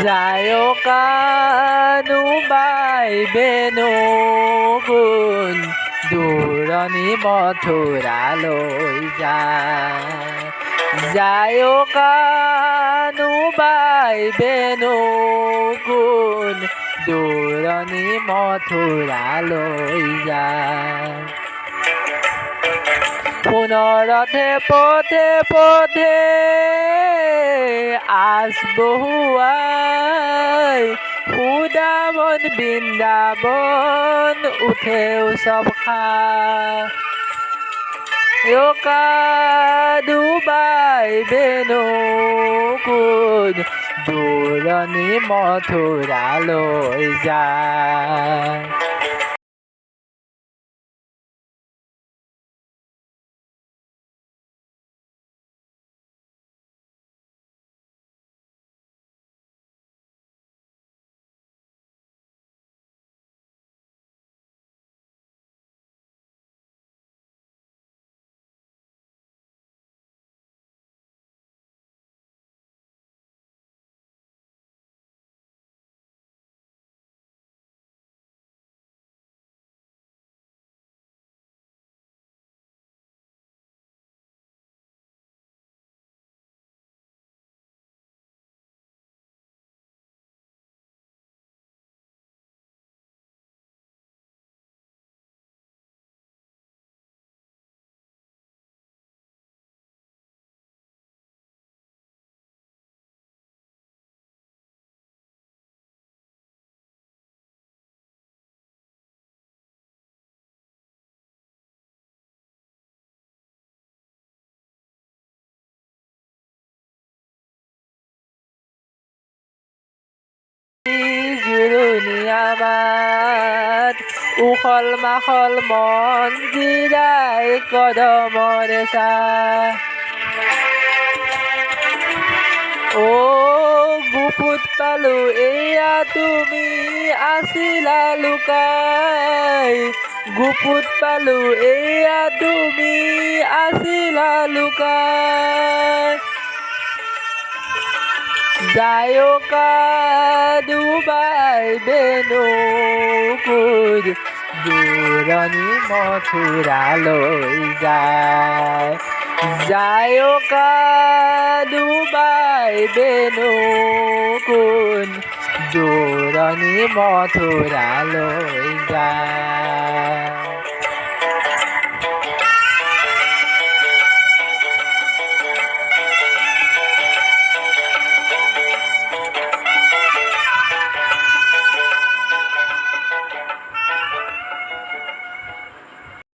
যায় কানুবাই বেনু গুণ দূৰণি মথুৰালৈ যায় কানুবাই বেনু গুণ দূৰণি মথুৰালৈ যায় পুনৰথে পথে পথে আজ বহুৱাই সুদামন বৃন্দাবন উঠে উৎসৱ কানুবাই বেনু গুণ দূৰণি মথুৰালৈ যায়। জুৰুনি আমাৰ উখল মাখল মন জিৰাই কদমৰে ছাঁ গুপুত পালো এয়া তুমি আছিলা লুকাই গুপুত পালো এয়া তুমি আছিলা লুকাই যায় কানুবাই বেনু গুণ দূৰণি মথুৰালৈ যায় কানুবাই বেনু গুণ দূৰণি মথুৰালৈ যায়।